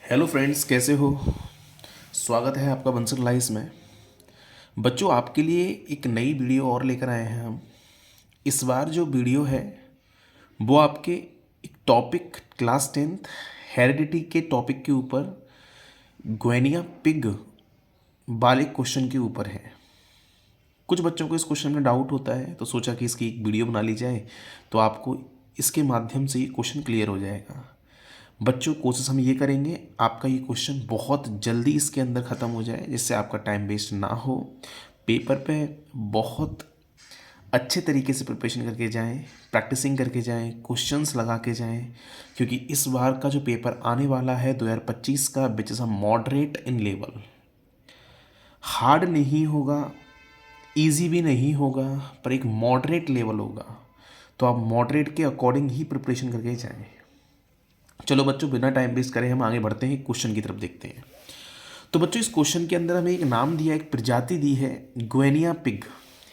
Hello friends, कैसे हो। स्वागत है आपका बंसल लाइस में। बच्चों, आपके लिए एक नई वीडियो और लेकर आए हैं हम। इस बार जो वीडियो है वो आपके एक टॉपिक क्लास 10th हेरिडिटी के टॉपिक के ऊपर ग्वेनिया पिग वाले क्वेश्चन के ऊपर है। कुछ बच्चों को इस क्वेश्चन में डाउट होता है तो सोचा कि इसकी एक वीडियो बना ली जाए, तो आपको इसके माध्यम से ये क्वेश्चन क्लियर हो जाएगा। बच्चों, कोशिश हम ये करेंगे आपका ये क्वेश्चन बहुत जल्दी इसके अंदर ख़त्म हो जाए, जिससे आपका टाइम वेस्ट ना हो। पेपर पे बहुत अच्छे तरीके से प्रिपरेशन करके जाएं, प्रैक्टिसिंग करके जाएं, क्वेश्चंस लगा के जाएं, क्योंकि इस बार का जो पेपर आने वाला है 2025 का, which is a moderate in level. Hard नहीं होगा, इजी भी नहीं होगा, पर एक मॉडरेट लेवल होगा। तो आप मॉडरेट के अकॉर्डिंग ही प्रिपरेशन करके जाएं। चलो बच्चों, बिना टाइम वेस्ट करे हम आगे बढ़ते हैं, क्वेश्चन की तरफ देखते हैं। तो बच्चों, इस क्वेश्चन के अंदर हमें एक नाम दिया, एक प्रजाति दी है guinea pig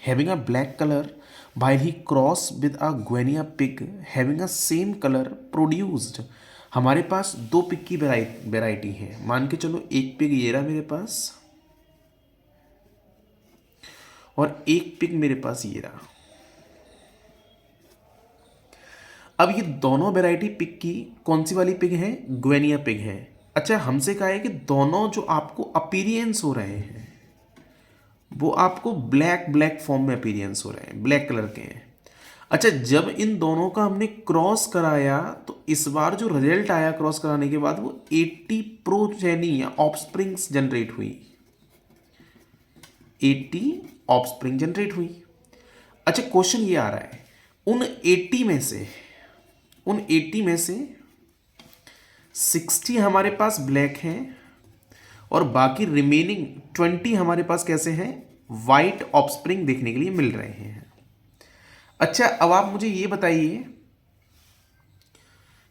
having a black colour while he cross with a guinea pig having a same colour produced. हमारे पास दो पिग की वेराइटी है। मान के चलो, एक पिग ये रहा मेरे पास और एक पिग मेरे पास ये रहा। अब ये दोनों वैरायटी पिग की कौन सी वाली पिग है? ग्वेनिया पिग है। अच्छा, हमसे कहा है कि दोनों जो आपको अपीरियंस हो रहे हैं वो आपको ब्लैक ब्लैक फॉर्म में अपीरियंस हो रहे हैं, ब्लैक कलर के हैं। अच्छा, जब इन दोनों का हमने क्रॉस कराया तो इस बार जो रिजल्ट आया क्रॉस कराने के बाद, वो 80 प्रोजेनी या ऑफस्प्रिंग्स जनरेट हुई। 80 ऑफस्प्रिंग जनरेट हुई। अच्छा, क्वेश्चन ये आ रहा है, उन 80 में से 60 हमारे पास ब्लैक हैं और बाकी रिमेनिंग 20 हमारे पास कैसे हैं? वाइट ऑफस्प्रिंग देखने के लिए मिल रहे हैं। अच्छा, अब आप मुझे ये बताइए,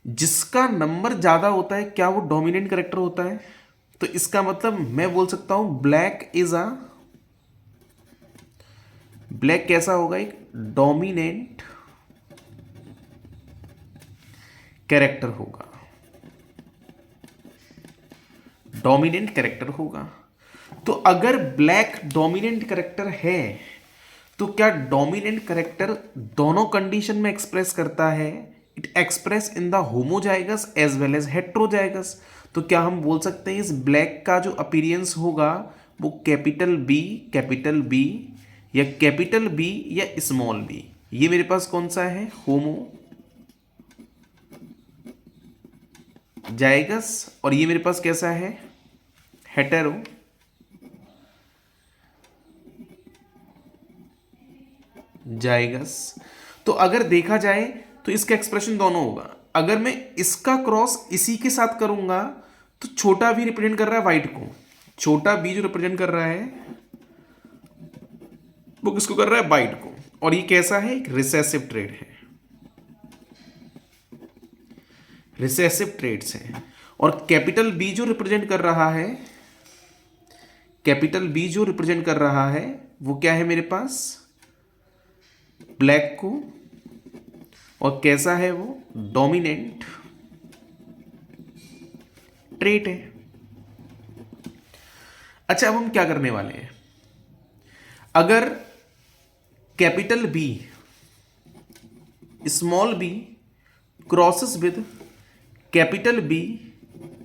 जिसका नंबर ज्यादा होता है क्या वो डोमिनेंट कैरेक्टर होता है? तो इसका मतलब मैं बोल सकता हूं ब्लैक कैसा होगा? एक डोमिनेंट कैरेक्टर होगा, डोमिनेंट कैरेक्टर होगा। तो अगर ब्लैक डोमिनेंट कैरेक्टर है तो क्या डोमिनेंट कैरेक्टर दोनों कंडीशन में एक्सप्रेस करता है? It express in the homozygous as well as heterozygous. तो क्या हम बोल सकते हैं इस ब्लैक का जो अपीरियंस होगा वो कैपिटल बी या कैपिटल बी या स्मॉल बी? ये मेरे पास कौन सा है? होमो जाइगस। और ये मेरे पास कैसा है? हेटेरो जाइगस। तो अगर देखा जाए तो इसका एक्सप्रेशन दोनों होगा। अगर मैं इसका क्रॉस इसी के साथ करूंगा तो छोटा बी रिप्रेजेंट कर रहा है व्हाइट को, छोटा बी जो रिप्रेजेंट कर रहा है वो किसको कर रहा है? व्हाइट को। और ये कैसा है? एक रिसेसिव ट्रेड है, रिसेसिव ट्रेड्स हैं। और कैपिटल बी जो रिप्रेजेंट कर रहा है, कैपिटल बी जो रिप्रेजेंट कर रहा है वो क्या है मेरे पास? ब्लैक को। और कैसा है वो? डोमिनेंट ट्रेट है। अच्छा, अब हम क्या करने वाले हैं, अगर capital B small B crosses with capital B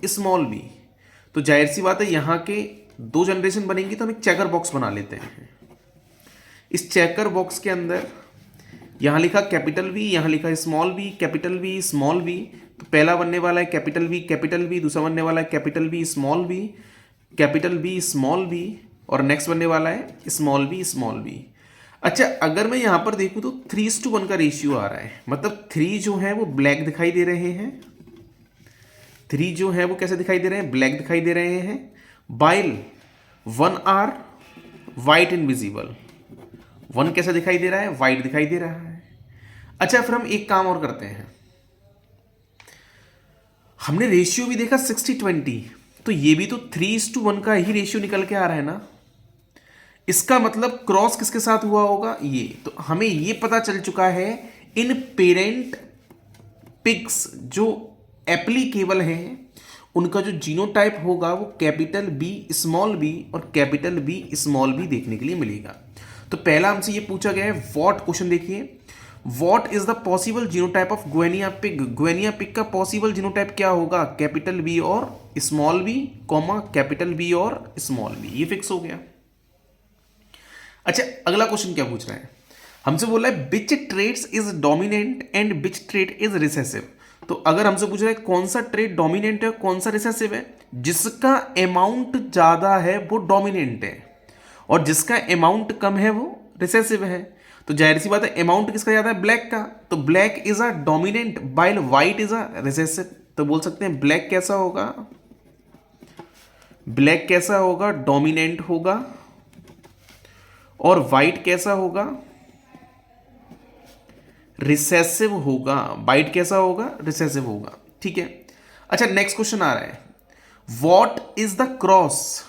small B, तो जाहिर सी बात है यहां के दो जनरेशन बनेंगी। तो हम एक चेकर बॉक्स बना लेते हैं। इस चेकर बॉक्स के अंदर यहां लिखा कैपिटल बी, यहां लिखा small B, capital B small B. तो पहला बनने वाला है कैपिटल बी, दूसरा बनने वाला है कैपिटल बी स्मॉल बी, और नेक्स्ट बनने वाला है स्मॉल बी। अच्छा, अगर मैं यहां पर देखूं तो 3:1 का रेशियो आ रहा है, मतलब 3 जो है वो ब्लैक दिखाई दे रहे हैं, 3 जो है वो कैसे दिखाई दे रहे हैं? ब्लैक दिखाई दे रहे हैं। वाइल 1 आर वाइट इनविजिबल, 1 कैसा दिखाई दे रहा है? वाइट दिखाई दे रहा है। अच्छा, फिर हम एक काम और करते हैं, हमने रेशियो भी देखा 60-20, तो ये भी तो 3:1 का ही रेशियो निकल के आ रहा है ना। इसका मतलब क्रॉस किसके साथ हुआ होगा? ये तो हमें ये पता चल चुका है, इन पेरेंट पिग्स जो एप्लीकेबल हैं उनका जो जीनोटाइप होगा वो कैपिटल बी स्मॉल बी और कैपिटल बी स्मॉल बी देखने के लिए मिलेगा। तो पहला हमसे ये पूछा गया है व्हाट, क्वेश्चन देखिए, what is the possible genotype of guinea pig. Guinea pig का पॉसिबल जीनोटाइप क्या होगा, कैपिटल बी और small B, comma capital B और स्मॉल बी, ये फिक्स हो गया। अच्छा, अगला क्वेश्चन क्या पूछ रहा है, हमसे बोला है which traits is dominant and which trait is recessive. तो अगर हमसे पूछ रहा है कौन सा ट्रेड डोमिनेंट है कौन सा रिसेसिव है, जिसका अमाउंट ज्यादा है वो डोमिनेंट है और जिसका अमाउंट कम है वो रिसेसिव है। तो जाहिर सी बात है अमाउंट किसका ज्यादा है, ब्लैक का, तो black is a dominant while white is a recessive. तो बोल सकते हैं ब्लैक कैसा होगा, ब्लैक कैसा होगा, डोमिनेंट होगा, और व्हाइट कैसा होगा, रिसेसिव होगा। व्हाइट कैसा होगा, रिसेसिव होगा, ठीक है। अच्छा, नेक्स्ट क्वेश्चन आ रहा है, what is the cross,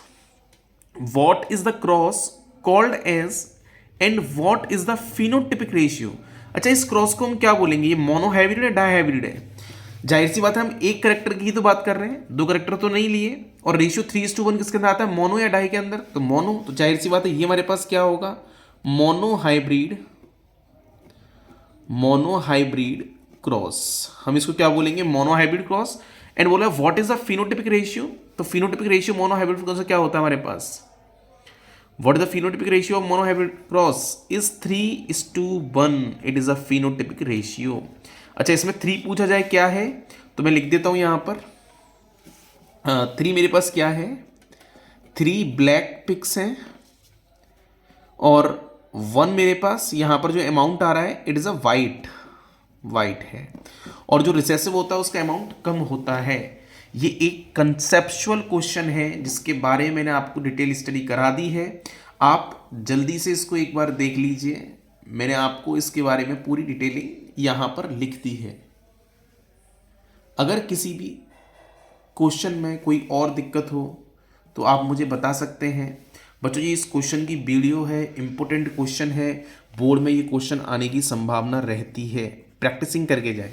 what is the cross called as and what is the phenotypic ratio. अच्छा, इस क्रॉस को हम क्या बोलेंगे, ये मोनोहाइब्रिड है डायहाइब्रिड है। जाहिर सी बात है हम एक करेक्टर की तो बात कर रहे हैं, दो करेक्टर तो नहीं लिए, और रेशियो 3:1 किसके अंदर आता है, मोनो या डाई के अंदर, तो मोनो। तो जाहिर सी बात है ये हमारे पास क्या होगा, मोनोहाइब्रिड, मोनोहाइब्रिड क्रॉस। हम इसको क्या बोलेंगे, मोनोहाइब्रिड क्रॉस। एंड बोला what is the phenotypic ratio, तो फिनोटिपिक रेशियो मोनोहाइब्रिड क्रॉस क्या होता है हमारे पास, what is the phenotypic ratio of monohybrid cross is 3:1, it is a phenotypic ratio. अच्छा, इसमें 3 पूछा जाए क्या है, तो मैं लिख देता हूं यहां पर 3 मेरे पास क्या है, 3 ब्लैक पिक्स हैं और 1 मेरे पास यहां पर जो अमाउंट आ रहा है इट इज अ वाइट है, और जो रिसेसिव होता है उसका अमाउंट कम होता है। ये एक कंसेप्चुअल क्वेश्चन है जिसके बारे में मैंने आपको डिटेल स्टडी करा दी है, आप जल्दी से इसको एक बार देख लीजिए। मैंने आपको इसके बारे में पूरी डिटेलिंग यहां पर लिख दी है। अगर किसी भी क्वेश्चन में कोई और दिक्कत हो तो आप मुझे बता सकते हैं। बच्चों, ये इस क्वेश्चन की वीडियो है, इंपॉर्टेंट क्वेश्चन है, बोर्ड में ये क्वेश्चन आने की संभावना रहती है, प्रैक्टिसिंग करके जाए।